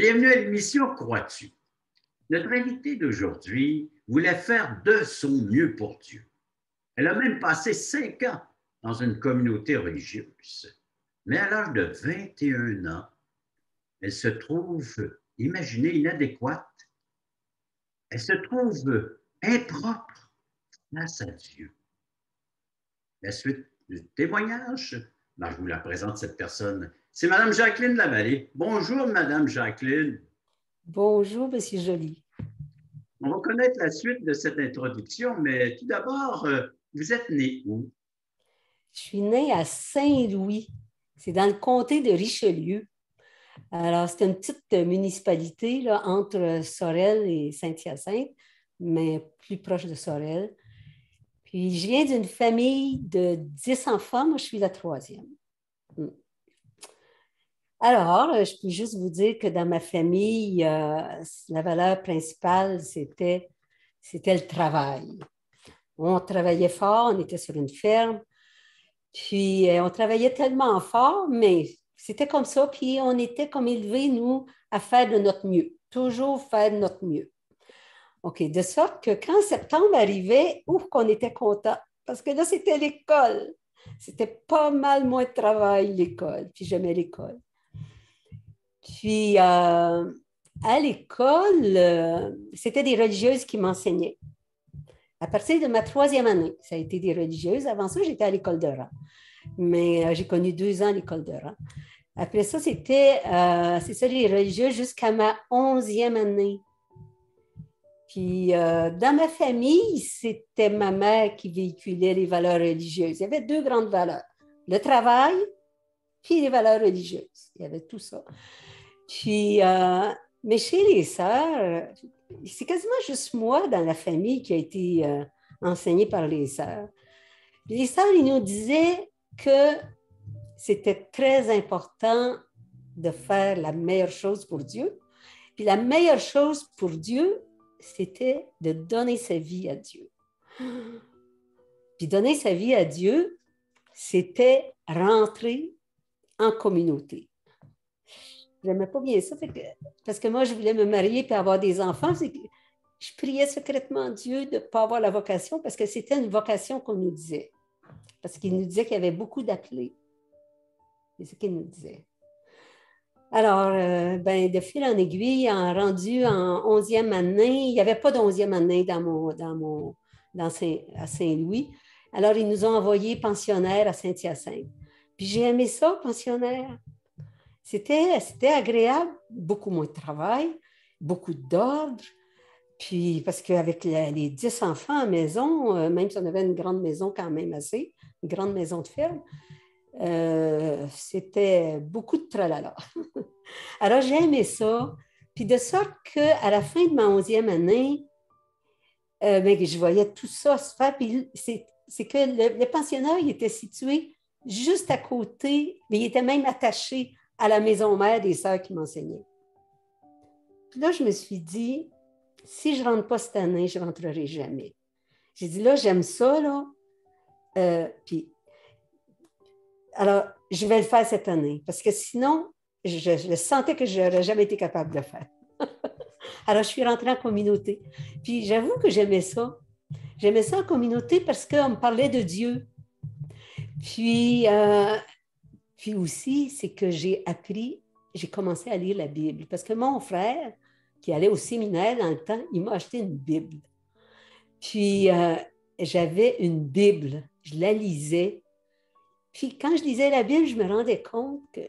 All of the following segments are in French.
Bienvenue à l'émission Crois-tu? Notre invitée d'aujourd'hui voulait faire de son mieux pour Dieu. Elle a même passé 5 ans dans une communauté religieuse. Mais à l'âge de 21 ans, elle se trouve, imaginez, inadéquate. Elle se trouve impropre face à Dieu. La suite du témoignage, je vous la présente, cette personne. C'est Mme Jacqueline Lavallée. Bonjour, Mme Jacqueline. Bonjour, Monsieur Joly. On va connaître la suite de cette introduction, mais tout d'abord, vous êtes né où? Je suis née à Saint-Louis. C'est dans le comté de Richelieu. Alors, c'est une petite municipalité là, entre Sorel et Saint-Hyacinthe, mais plus proche de Sorel. Puis, je viens d'une famille de 10 enfants. Moi, je suis la troisième. Alors, je peux juste vous dire que dans ma famille, la valeur principale, c'était le travail. On travaillait fort, on était sur une ferme. Puis, on travaillait tellement fort, mais c'était comme ça. Puis, on était comme élevés, nous, à faire de notre mieux. Toujours faire de notre mieux. OK. De sorte que quand septembre arrivait, ouf, qu'on était content. Parce que là, c'était l'école. C'était pas mal moins de travail, l'école. Puis, j'aimais l'école. Puis, à l'école, c'était des religieuses qui m'enseignaient. À partir de ma 3e année, ça a été des religieuses. Avant ça, j'étais à l'école de rang. Mais j'ai connu 2 ans à l'école de rang. Après ça, c'est ça, les religieux jusqu'à ma 11e année. Puis, dans ma famille, c'était ma mère qui véhiculait les valeurs religieuses. Il y avait 2 grandes valeurs, le travail puis les valeurs religieuses. Il y avait tout ça. Puis, mais chez les sœurs, c'est quasiment juste moi dans la famille qui a été enseignée par les sœurs. Les sœurs, ils nous disaient que c'était très important de faire la meilleure chose pour Dieu. Puis la meilleure chose pour Dieu, c'était de donner sa vie à Dieu. Puis donner sa vie à Dieu, c'était rentrer en communauté. Je n'aimais pas bien ça, parce que moi, je voulais me marier et avoir des enfants. Je priais secrètement Dieu de ne pas avoir la vocation, parce que c'était une vocation qu'on nous disait. Parce qu'il nous disait qu'il y avait beaucoup d'appelés. C'est ce qu'il nous disait. Alors, de fil en aiguille, rendu en 11e année, il n'y avait pas de 11e année à Saint-Louis. Alors, ils nous ont envoyés pensionnaires à Saint-Hyacinthe. Puis j'ai aimé ça, pensionnaire. C'était agréable, beaucoup moins de travail, beaucoup d'ordre. Puis, parce qu'avec les 10 enfants à la maison, même si on avait une grande maison quand même assez, une grande maison de ferme, c'était beaucoup de tralala. Alors, j'ai aimé ça. Puis de sorte qu'à la fin de ma 11e année, je voyais tout ça se faire. Puis c'est que le pensionnat, il était situé juste à côté, mais il était même attaché à la maison mère des sœurs qui m'enseignaient. Puis là, je me suis dit, si je ne rentre pas cette année, je ne rentrerai jamais. J'ai dit, là, j'aime ça, là. Puis, alors, je vais le faire cette année, parce que sinon, je sentais que je n'aurais jamais été capable de le faire. Alors, je suis rentrée en communauté. Puis, j'avoue que j'aimais ça. J'aimais ça en communauté parce qu'on me parlait de Dieu. Puis aussi, c'est que j'ai commencé à lire la Bible. Parce que mon frère, qui allait au séminaire dans le temps, il m'a acheté une Bible. Puis, j'avais une Bible. Je la lisais. Puis, quand je lisais la Bible, je me rendais compte que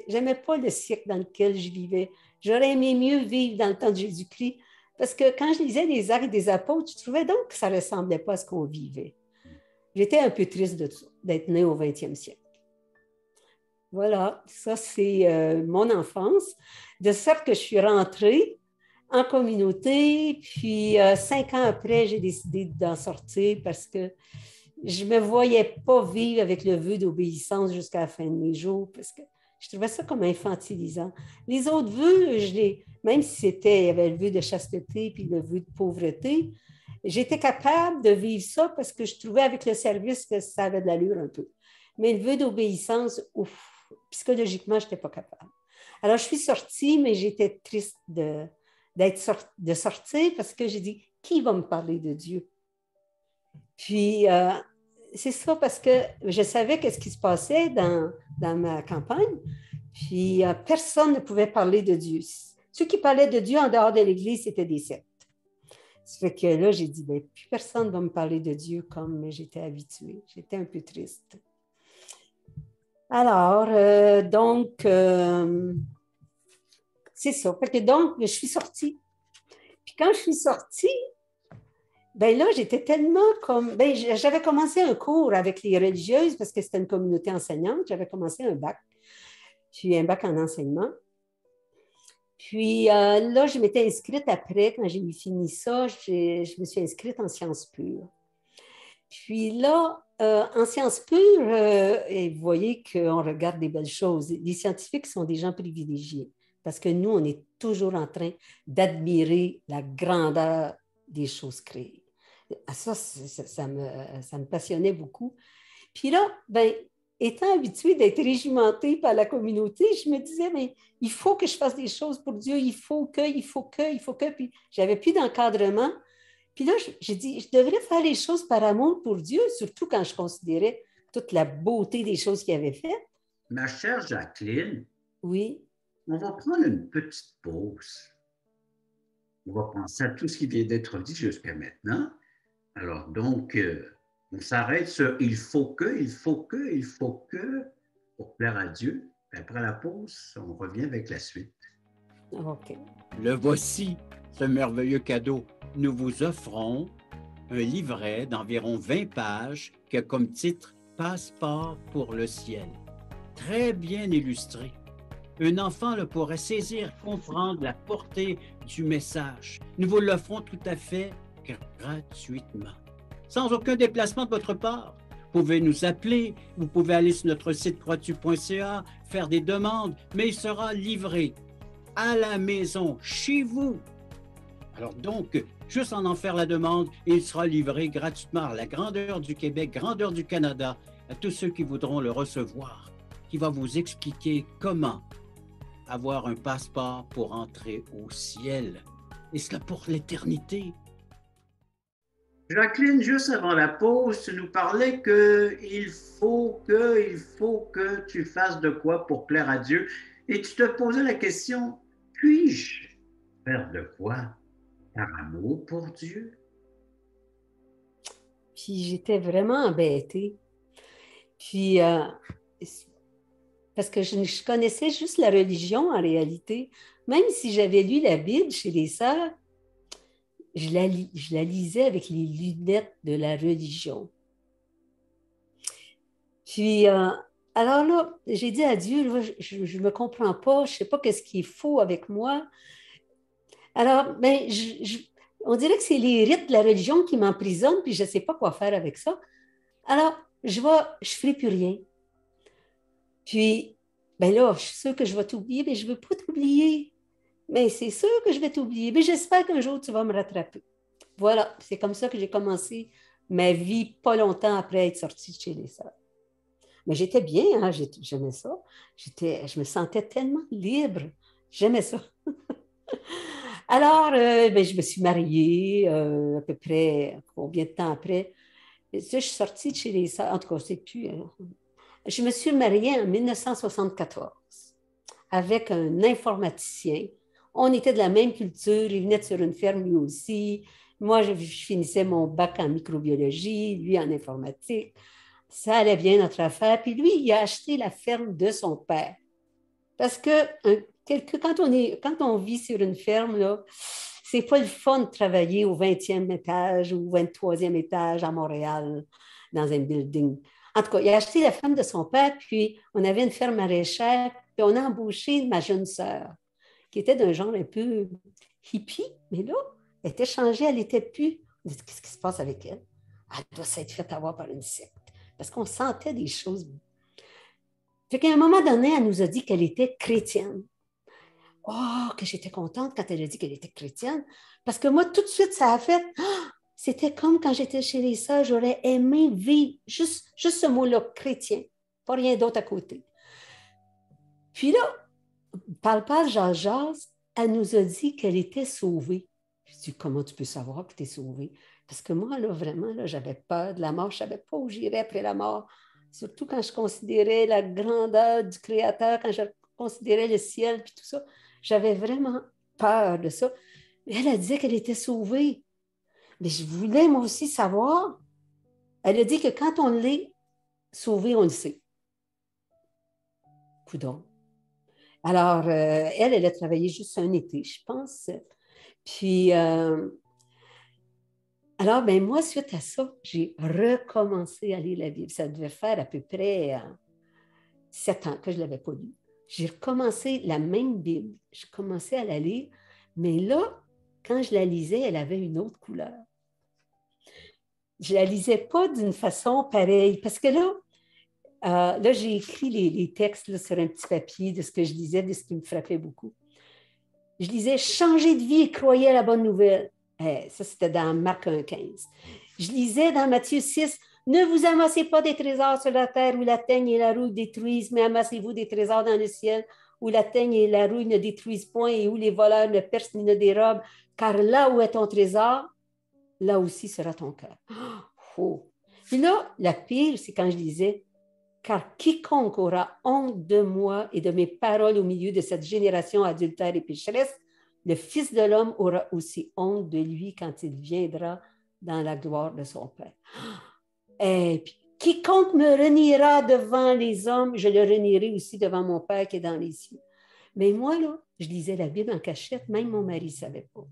j'aimais pas le siècle dans lequel je vivais. J'aurais aimé mieux vivre dans le temps de Jésus-Christ. Parce que quand je lisais les Actes des Apôtres, je trouvais donc que ça ne ressemblait pas à ce qu'on vivait. J'étais un peu triste d'être née au 20e siècle. Voilà, ça c'est mon enfance. De sorte que je suis rentrée en communauté, puis 5 ans après, j'ai décidé d'en sortir parce que je ne me voyais pas vivre avec le vœu d'obéissance jusqu'à la fin de mes jours, parce que je trouvais ça comme infantilisant. Les autres vœux, même si il y avait le vœu de chasteté puis le vœu de pauvreté, j'étais capable de vivre ça parce que je trouvais avec le service que ça avait de l'allure un peu. Mais le vœu d'obéissance, psychologiquement, je n'étais pas capable. Alors, je suis sortie, mais j'étais triste de sortir parce que j'ai dit, qui va me parler de Dieu? Puis, c'est ça parce que je savais qu'est-ce qui se passait dans ma campagne. Puis, personne ne pouvait parler de Dieu. Ceux qui parlaient de Dieu en dehors de l'Église, c'était des sectes. Ça fait que là, j'ai dit, bien, plus personne ne va me parler de Dieu comme j'étais habituée. J'étais un peu triste. Alors, c'est ça. Fait que donc, je suis sortie. Puis quand je suis sortie, ben là, j'étais tellement comme... Ben, j'avais commencé un cours avec les religieuses parce que c'était une communauté enseignante. J'avais commencé un bac. Puis un bac en enseignement. Puis là, je m'étais inscrite après, quand j'ai fini ça, je me suis inscrite en sciences pures. Puis là, en sciences pures, et vous voyez qu'on regarde des belles choses. Les scientifiques sont des gens privilégiés parce que nous, on est toujours en train d'admirer la grandeur des choses créées. Ça me passionnait beaucoup. Puis là, ben, étant habituée d'être régimentée par la communauté, je me disais, mais il faut que je fasse des choses pour Dieu, il faut que. Puis j'avais plus d'encadrement. Puis là, j'ai dit, je devrais faire les choses par amour pour Dieu, surtout quand je considérais toute la beauté des choses qu'il avait faites. Ma chère Jacqueline, oui. On va prendre une petite pause. On va penser à tout ce qui vient d'être dit jusqu'à maintenant. Alors donc, on s'arrête sur il faut que, pour plaire à Dieu. Puis après la pause, on revient avec la suite. OK. Le voici, ce merveilleux cadeau. Nous vous offrons un livret d'environ 20 pages qui a comme titre « Passeport pour le ciel ». Très bien illustré. Un enfant le pourrait saisir, comprendre la portée du message. Nous vous l'offrons tout à fait gratuitement, sans aucun déplacement de votre part. Vous pouvez nous appeler, vous pouvez aller sur notre site croixtu.ca, faire des demandes, mais il sera livré à la maison, chez vous. Alors donc, juste en faire la demande, et il sera livré gratuitement à la grandeur du Québec, grandeur du Canada, à tous ceux qui voudront le recevoir, qui va vous expliquer comment avoir un passeport pour entrer au ciel. Et cela pour l'éternité. Jacqueline, juste avant la pause, tu nous parlais qu'il faut que tu fasses de quoi pour plaire à Dieu. Et tu te posais la question, puis-je faire de quoi par amour pour Dieu? Puis j'étais vraiment embêtée. Puis, parce que je connaissais juste la religion en réalité. Même si j'avais lu la Bible chez les sœurs, je la lisais avec les lunettes de la religion. Puis, alors là, j'ai dit à Dieu, là, je ne me comprends pas, je ne sais pas qu'est-ce qu'il faut avec moi. Alors, ben, on dirait que c'est les rites de la religion qui m'emprisonnent, puis je ne sais pas quoi faire avec ça. Alors, je ne ferai plus rien. Puis, ben là, je suis sûre que je vais t'oublier, mais je ne veux pas t'oublier. Mais c'est sûr que je vais t'oublier. Mais j'espère qu'un jour, tu vas me rattraper. Voilà, c'est comme ça que j'ai commencé ma vie pas longtemps après être sortie de chez les sœurs. Mais j'étais bien, hein? J'aimais ça. Je me sentais tellement libre. J'aimais ça. Alors, ben, je me suis mariée à peu près, combien de temps après? Je suis sortie de chez les sœurs. En tout cas, c'est plus... Je me suis mariée en 1974 avec un informaticien. On était de la même culture, il venait sur une ferme lui aussi. Moi, je finissais mon bac en microbiologie, lui en informatique. Ça allait bien notre affaire. Puis lui, il a acheté la ferme de son père. Parce que quand on vit sur une ferme, là, c'est pas le fun de travailler au 20e étage ou au 23e étage à Montréal, dans un building. En tout cas, il a acheté la ferme de son père, puis on avait une ferme maraîchère, puis on a embauché ma jeune sœur, qui était d'un genre un peu hippie, mais là, elle était changée, elle n'était plus. On dit, qu'est-ce qui se passe avec elle? Elle doit s'être faite avoir par une secte. Parce qu'on sentait des choses. Fait qu'à un moment donné, elle nous a dit qu'elle était chrétienne. Oh, que j'étais contente quand elle a dit qu'elle était chrétienne. Parce que moi, tout de suite, ça a fait... Oh, c'était comme quand j'étais chez les sœurs, j'aurais aimé vivre juste ce mot-là, chrétien. Pas rien d'autre à côté. Puis là, parle, jase, elle nous a dit qu'elle était sauvée. Je dis, comment tu peux savoir que tu es sauvée? Parce que moi, là, vraiment, là, j'avais peur de la mort. Je ne savais pas où j'irais après la mort. Surtout quand je considérais la grandeur du Créateur, quand je considérais le ciel, puis tout ça. J'avais vraiment peur de ça. Mais elle a dit qu'elle était sauvée. Mais je voulais, moi aussi, savoir. Elle a dit que quand on l'est sauvé, on le sait. Coudonc. Alors, elle a travaillé juste un été, je pense. Puis, alors, ben moi, suite à ça, j'ai recommencé à lire la Bible. Ça devait faire à peu près 7 ans que je ne l'avais pas lu. J'ai recommencé la même Bible. J'ai commencé à la lire. Mais là, quand je la lisais, elle avait une autre couleur. Je ne la lisais pas d'une façon pareille. Parce que là, j'ai écrit les textes là, sur un petit papier de ce que je lisais, de ce qui me frappait beaucoup. Je lisais « Changer de vie et croyez à la bonne nouvelle ». Ça, c'était dans Marc 1,15. Je lisais dans Matthieu 6 « Ne vous amassez pas des trésors sur la terre où la teigne et la rouille détruisent, mais amassez-vous des trésors dans le ciel où la teigne et la rouille ne détruisent point et où les voleurs ne percent ni ne dérobent, car là où est ton trésor, là aussi sera ton cœur. » Oh. Puis là, la pire, c'est quand je lisais « Car quiconque aura honte de moi et de mes paroles au milieu de cette génération adultère et pécheresse, le Fils de l'homme aura aussi honte de lui quand il viendra dans la gloire de son Père. » Et puis, quiconque me reniera devant les hommes, je le renierai aussi devant mon Père qui est dans les cieux. Mais moi, là, je lisais la Bible en cachette, même mon mari ne savait pas.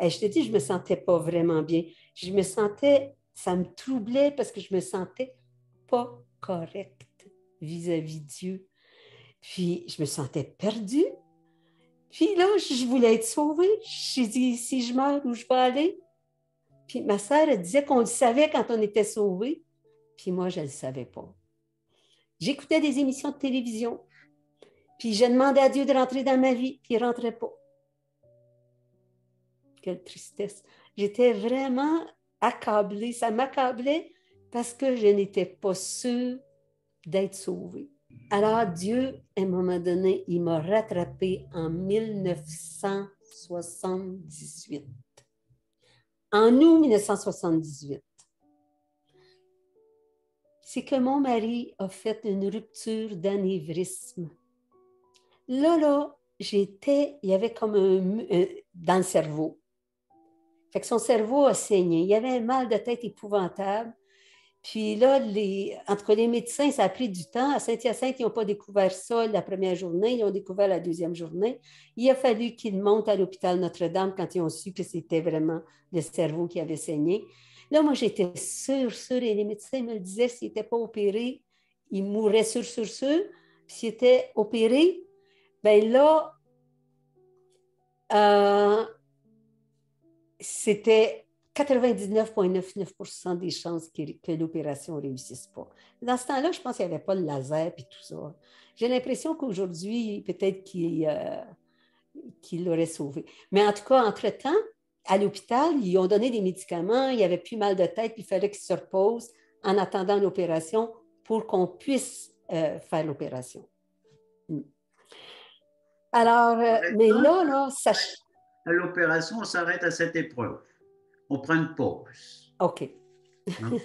Et je te dis, je ne me sentais pas vraiment bien. Je me sentais, ça me troublait parce que je me sentais pas correcte vis-à-vis de Dieu. Puis, je me sentais perdue. Puis là, je voulais être sauvée. J'ai dit, si je meurs, où je vais aller? Puis ma sœur, elle disait qu'on le savait quand on était sauvés. Puis moi, je ne le savais pas. J'écoutais des émissions de télévision. Puis je demandais à Dieu de rentrer dans ma vie, puis il ne rentrait pas. Quelle tristesse. J'étais vraiment accablée. Ça m'accablait parce que je n'étais pas sûre d'être sauvée. Alors Dieu, à un moment donné, il m'a rattrapée en 1978. En août 1978. C'est que mon mari a fait une rupture d'anévrisme. Là, il y avait comme dans le cerveau. Fait que son cerveau a saigné. Il y avait un mal de tête épouvantable. Puis là, entre les médecins, ça a pris du temps. À Saint-Hyacinthe, ils n'ont pas découvert ça la première journée, ils ont découvert la deuxième journée. Il a fallu qu'ils montent à l'hôpital Notre-Dame quand ils ont su que c'était vraiment le cerveau qui avait saigné. Là, moi, j'étais sûre, et les médecins me le disaient, s'il n'était pas opéré, il mourrait sûr. Puis s'il était opéré, bien là, c'était 99,99% des chances que l'opération ne réussisse pas. Dans ce temps-là, je pense qu'il n'y avait pas le laser et tout ça. J'ai l'impression qu'aujourd'hui, peut-être qu'il l'aurait sauvé. Mais en tout cas, entre-temps, à l'hôpital, ils ont donné des médicaments, il n'y avait plus mal de tête, puis il fallait qu'il se repose en attendant l'opération pour qu'on puisse faire l'opération. Alors, mais là, ça... L'opération, on s'arrête à cette épreuve. On prend une pause. OK. Donc,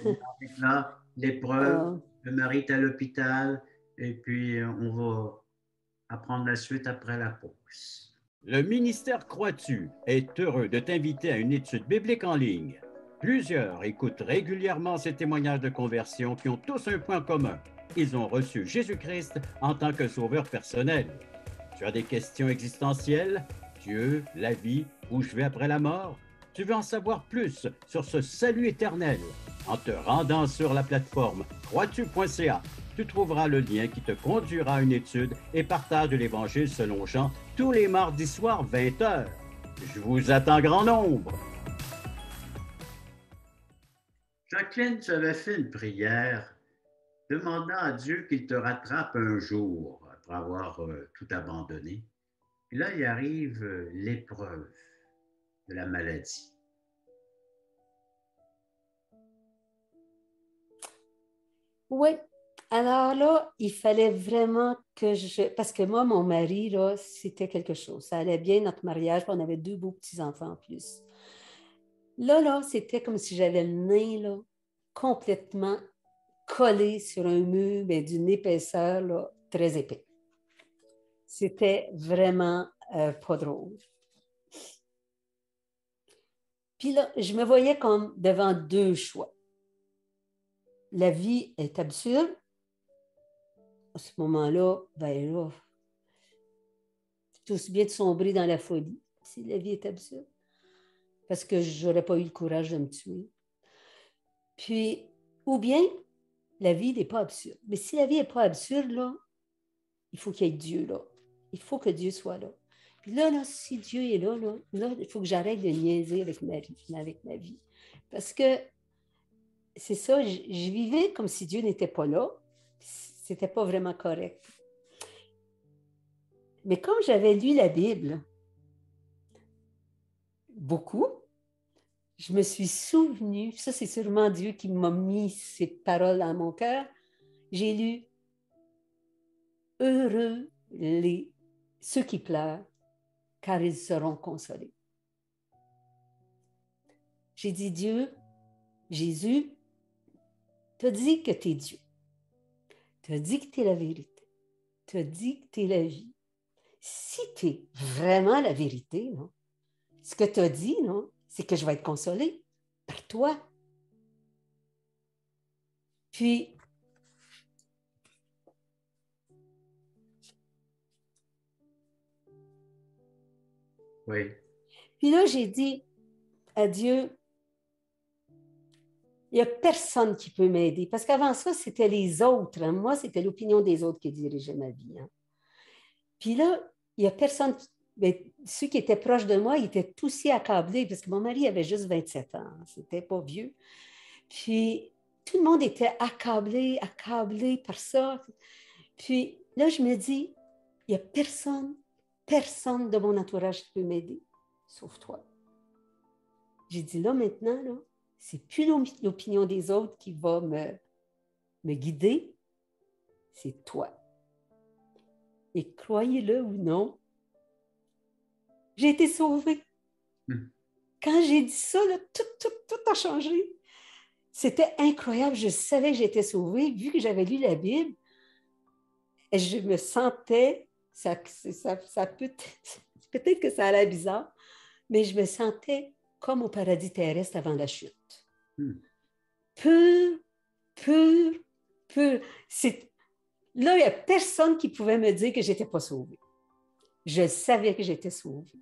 là, l'épreuve, le mari est à l'hôpital, et puis on va apprendre la suite après la pause. Le ministère Crois-tu est heureux de t'inviter à une étude biblique en ligne. Plusieurs écoutent régulièrement ces témoignages de conversion qui ont tous un point commun. Ils ont reçu Jésus-Christ en tant que sauveur personnel. Tu as des questions existentielles? Dieu, la vie, où je vais après la mort? Tu veux en savoir plus sur ce salut éternel? En te rendant sur la plateforme croistu.ca, tu trouveras le lien qui te conduira à une étude et partage de l'Évangile selon Jean tous les mardis soirs 20h. Je vous attends grand nombre. Jacqueline, tu avais fait une prière demandant à Dieu qu'il te rattrape un jour après avoir tout abandonné. Et là, il arrive l'épreuve de la maladie. Oui. Alors là, il fallait vraiment que je... Parce que moi, mon mari, là, c'était quelque chose. Ça allait bien, notre mariage, puis on avait 2 beaux petits-enfants en plus. Là, c'était comme si j'avais le nez, là, complètement collé sur un mur, mais d'une épaisseur, là, très épais. C'était vraiment pas drôle. Puis là, je me voyais comme devant 2 choix. La vie est absurde. À ce moment-là, ben là, c'est aussi bien de sombrer dans la folie si la vie est absurde, parce que je n'aurais pas eu le courage de me tuer. Puis, ou bien, la vie n'est pas absurde. Mais si la vie n'est pas absurde, là, il faut qu'il y ait Dieu là. Il faut que Dieu soit là. Puis là, si Dieu est là, il faut que j'arrête de niaiser avec ma vie. Parce que c'est ça, je vivais comme si Dieu n'était pas là. C'était pas vraiment correct. Mais comme j'avais lu la Bible beaucoup, je me suis souvenue, ça c'est sûrement Dieu qui m'a mis ces paroles dans mon cœur, j'ai lu « Heureux ceux qui pleurent, car ils seront consolés. » J'ai dit, Dieu, Jésus, tu as dit que tu es Dieu. Tu as dit que tu es la vérité. Tu as dit que tu es la vie. Si tu es vraiment la vérité, non, ce que tu as dit, non, c'est que je vais être consolée par toi. Puis, Oui. Puis là, j'ai dit à Dieu, il n'y a personne qui peut m'aider. Parce qu'avant ça, c'était les autres. Hein. Moi, c'était l'opinion des autres qui dirigeait ma vie. Hein. Puis là, il n'y a personne. Mais ceux qui étaient proches de moi, ils étaient tous aussi accablés parce que mon mari avait juste 27 ans. C'était pas vieux. Puis tout le monde était accablé par ça. Puis là, je me dis, il n'y a personne de mon entourage qui peut m'aider, sauf toi. J'ai dit, là, maintenant, là, c'est plus l'opinion des autres qui va me guider, c'est toi. Et croyez-le ou non, j'ai été sauvée. Quand j'ai dit ça, là, tout a changé. C'était incroyable. Je savais que j'étais sauvée. Vu que j'avais lu la Bible, je me sentais, peut-être que ça a l'air bizarre, mais je me sentais comme au paradis terrestre avant la chute. Pur. Là, il n'y a personne qui pouvait me dire que je n'étais pas sauvée. Je savais que j'étais sauvée.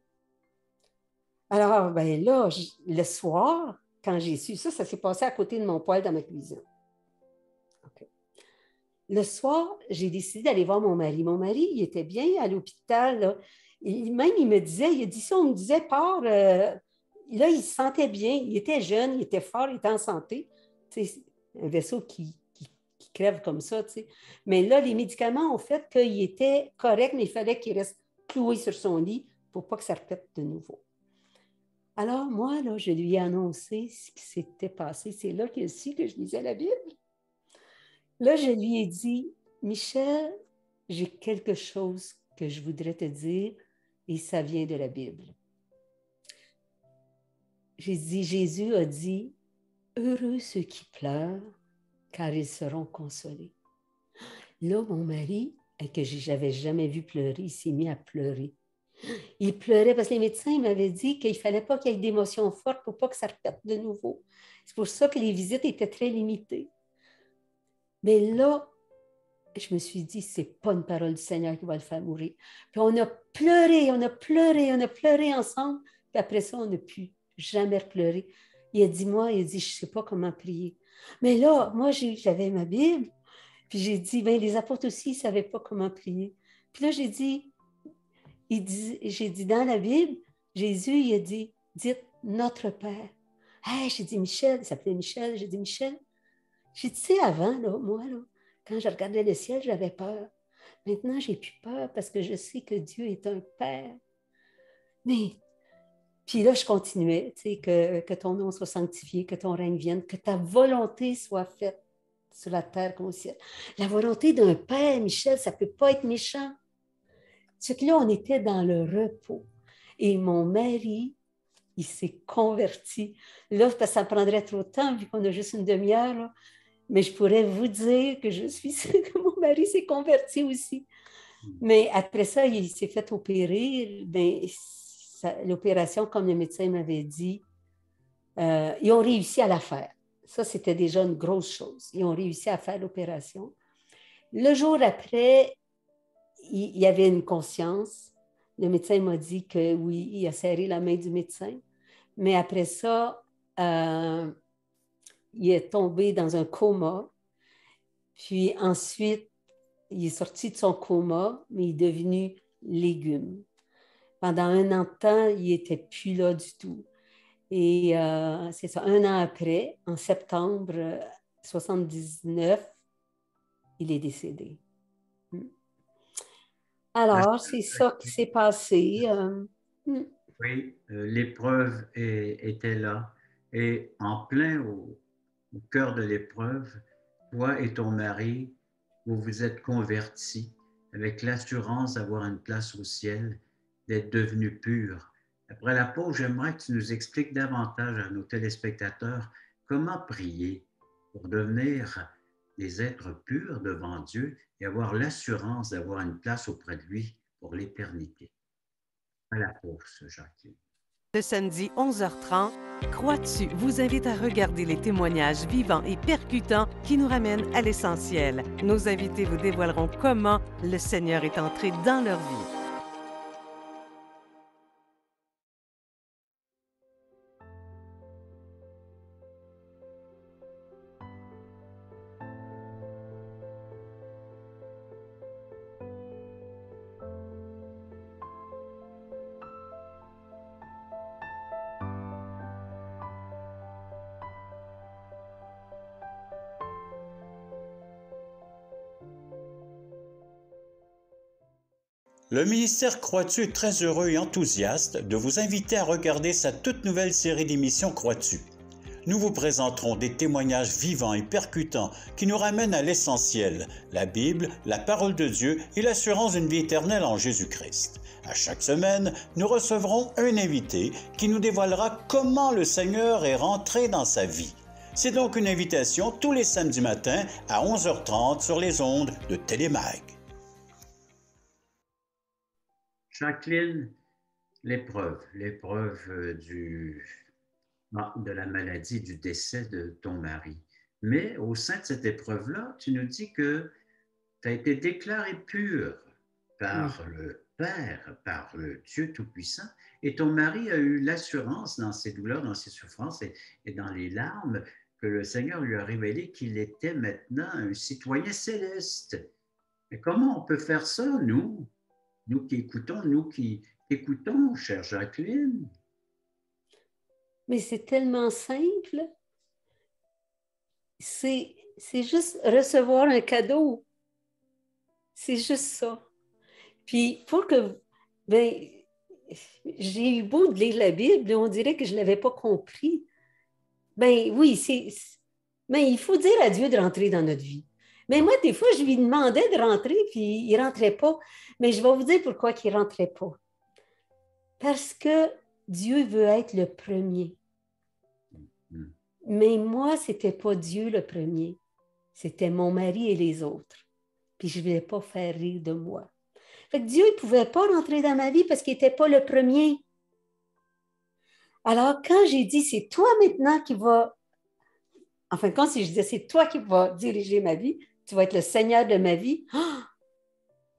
Alors, ben là, le soir, quand j'ai su ça s'est passé à côté de mon poêle dans ma cuisine. Okay. Le soir, j'ai décidé d'aller voir mon mari. Mon mari, il était bien à l'hôpital. Là. Même, il me disait, il a dit ça, on me disait, pars. Là, il se sentait bien. Il était jeune, il était fort, il était en santé. C'est un vaisseau qui crève comme ça, tu sais. Mais là, les médicaments ont fait qu'il était correct, mais il fallait qu'il reste cloué sur son lit pour pas que ça répète de nouveau. Alors, moi, là, je lui ai annoncé ce qui s'était passé. C'est là qu'il a su que je lisais la Bible. Là, je lui ai dit, Michel, j'ai quelque chose que je voudrais te dire et ça vient de la Bible. J'ai dit, Jésus a dit, heureux ceux qui pleurent, car ils seront consolés. Là, mon mari, que je n'avais jamais vu pleurer, il s'est mis à pleurer. Il pleurait parce que les médecins m'avaient dit qu'il ne fallait pas qu'il y ait d'émotions fortes pour pas que ça répète de nouveau. C'est pour ça que les visites étaient très limitées. Mais là, je me suis dit, ce n'est pas une parole du Seigneur qui va le faire mourir. Puis on a pleuré ensemble. Puis après ça, on n'a pu jamais pleurer. Il a dit, je ne sais pas comment prier. Mais là, moi, j'avais ma Bible. Puis j'ai dit, les apôtres aussi, ils ne savaient pas comment prier. Puis là, j'ai dit, dans la Bible, Jésus, il a dit, dites notre Père. Hey, j'ai dit Michel, il s'appelait Michel, j'ai dit Michel. J'ai dit, tu sais, avant, là, moi, là, quand je regardais le ciel, j'avais peur. Maintenant, j'ai plus peur parce que je sais que Dieu est un Père. Mais, puis là, je continuais, tu sais, que ton nom soit sanctifié, que ton règne vienne, que ta volonté soit faite sur la terre comme au ciel. La volonté d'un père, Michel, ça ne peut pas être méchant. C'est que là, on était dans le repos. Et mon mari, il s'est converti. Là, parce que ça prendrait trop de temps, vu qu'on a juste une demi-heure, là. Mais je pourrais vous dire que je suis sûre que mon mari s'est converti aussi. Mais après ça, il s'est fait opérer. Ben, l'opération, comme le médecin m'avait dit, ils ont réussi à la faire. Ça, c'était déjà une grosse chose. Ils ont réussi à faire l'opération. Le jour après, il y avait une conscience. Le médecin m'a dit que oui, il a serré la main du médecin. Mais après ça, il est tombé dans un coma. Puis ensuite, il est sorti de son coma, mais il est devenu légume. Pendant un an de temps, il n'était plus là du tout. Et c'est ça, un an après, en septembre 1979, il est décédé. Alors, c'est ça qui s'est passé. Oui, l'épreuve était là. Et en plein au cœur de l'épreuve, toi et ton mari, vous vous êtes convertis avec l'assurance d'avoir une place au ciel, d'être devenus purs. Après la pause, j'aimerais que tu nous expliques davantage à nos téléspectateurs comment prier pour devenir des êtres purs devant Dieu et avoir l'assurance d'avoir une place auprès de lui pour l'éternité. À la pause, Jacqueline. Le samedi 11h30, Crois-tu vous invite à regarder les témoignages vivants et percutants qui nous ramènent à l'essentiel. Nos invités vous dévoileront comment le Seigneur est entré dans leur vie. Le ministère Crois-tu est très heureux et enthousiaste de vous inviter à regarder sa toute nouvelle série d'émissions Crois-tu. Nous vous présenterons des témoignages vivants et percutants qui nous ramènent à l'essentiel, la Bible, la parole de Dieu et l'assurance d'une vie éternelle en Jésus-Christ. À chaque semaine, nous recevrons un invité qui nous dévoilera comment le Seigneur est rentré dans sa vie. C'est donc une invitation tous les samedis matins à 11h30 sur les ondes de Télémag. Jacqueline, l'épreuve de la maladie, du décès de ton mari. Mais au sein de cette épreuve-là, tu nous dis que tu as été déclaré pur par le Père, par le Dieu Tout-Puissant, et ton mari a eu l'assurance dans ses douleurs, dans ses souffrances et dans les larmes que le Seigneur lui a révélé qu'il était maintenant un citoyen céleste. Mais comment on peut faire ça, nous qui écoutons, chère Jacqueline? Mais c'est tellement simple. C'est juste recevoir un cadeau. C'est juste ça. Puis, pour que... Ben, j'ai eu beau de lire la Bible, on dirait que je ne l'avais pas compris. Ben oui, mais il faut dire à Dieu de rentrer dans notre vie. Mais moi, des fois, je lui demandais de rentrer, puis il ne rentrait pas. Mais je vais vous dire pourquoi il ne rentrait pas. Parce que Dieu veut être le premier. Mais moi, ce n'était pas Dieu le premier. C'était mon mari et les autres. Puis je ne voulais pas faire rire de moi. Fait que Dieu ne pouvait pas rentrer dans ma vie parce qu'il n'était pas le premier. Alors, quand j'ai dit, c'est toi maintenant qui vas... Enfin, quand je disais, c'est toi qui vas diriger ma vie, tu vas être le Seigneur de ma vie.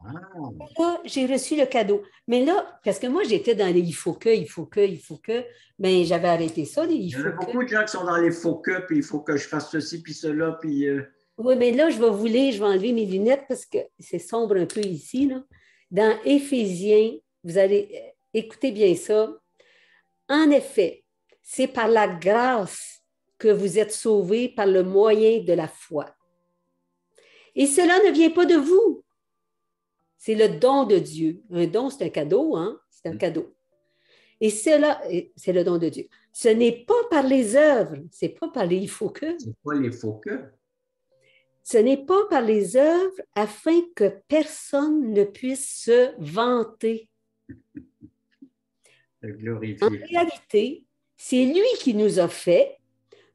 Là, j'ai reçu le cadeau. Mais là, parce que moi, j'étais dans les il faut que, bien, j'avais arrêté ça, les il faut que. Il y a beaucoup de gens qui sont dans les faut que, puis il faut que je fasse ceci, puis cela, puis... Oui, mais là, je vais vous lire, je vais enlever mes lunettes parce que c'est sombre un peu ici, là. Dans Éphésiens, vous allez écouter bien ça. En effet, c'est par la grâce que vous êtes sauvés par le moyen de la foi. Et cela ne vient pas de vous. C'est le don de Dieu. Un don, c'est un cadeau, hein? C'est un cadeau. Et cela, c'est le don de Dieu. Ce n'est pas par les œuvres, c'est pas par les il faut que. C'est pas les faut que. Ce n'est pas par les œuvres afin que personne ne puisse se vanter. En réalité, c'est lui qui nous a fait.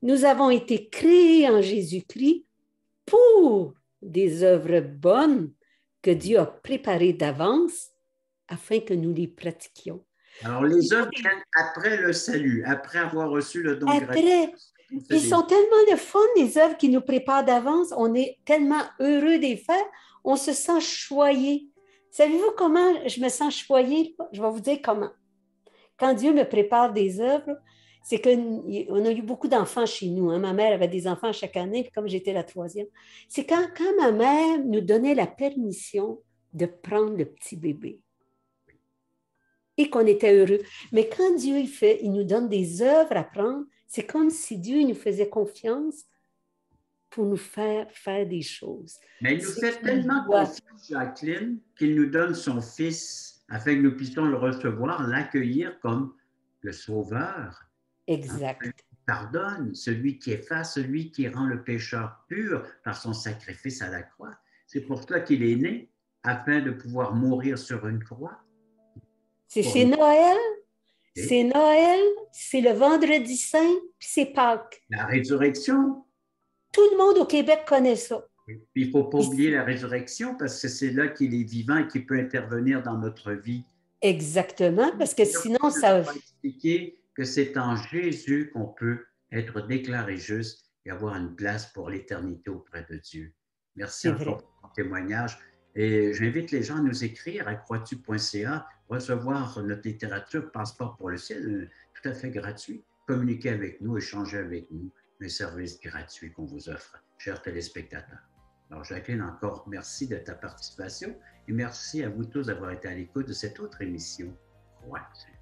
Nous avons été créés en Jésus-Christ pour des œuvres bonnes que Dieu a préparées d'avance afin que nous les pratiquions. Alors, les œuvres viennent après le salut, après avoir reçu le don gratuit. Après, ils sont tellement de fun, les œuvres qui nous préparent d'avance. On est tellement heureux de les faire. On se sent choyé. Savez-vous comment je me sens choyé? Je vais vous dire comment. Quand Dieu me prépare des œuvres, c'est qu'on a eu beaucoup d'enfants chez nous. Hein. Ma mère avait des enfants chaque année, puis comme j'étais la troisième. C'est quand ma mère nous donnait la permission de prendre le petit bébé et qu'on était heureux. Mais quand Dieu il nous donne des œuvres à prendre, c'est comme si Dieu nous faisait confiance pour nous faire des choses. Mais il nous fait tellement confiance, Jacqueline, qu'il nous donne son Fils afin que nous puissions le recevoir, l'accueillir comme le Sauveur. Exact. Celui qui pardonne, celui qui efface, celui qui rend le pécheur pur par son sacrifice à la croix. C'est pour cela qu'il est né, afin de pouvoir mourir sur une croix. C'est Noël. C'est Noël, c'est le Vendredi Saint, puis c'est Pâques. La résurrection. Tout le monde au Québec connaît ça. Puis il ne faut pas oublier la résurrection parce que c'est là qu'il est vivant et qu'il peut intervenir dans notre vie. Exactement, parce que sinon, ça va expliquer que c'est en Jésus qu'on peut être déclaré juste et avoir une place pour l'éternité auprès de Dieu. Merci encore pour ton témoignage. Et j'invite les gens à nous écrire à croitu.ca, recevoir notre littérature Passeport pour le ciel, tout à fait gratuit. Communiquer avec nous, échanger avec nous, un service gratuit qu'on vous offre, chers téléspectateurs. Alors, Jacqueline, encore merci de ta participation et merci à vous tous d'avoir été à l'écoute de cette autre émission. Croix-tu.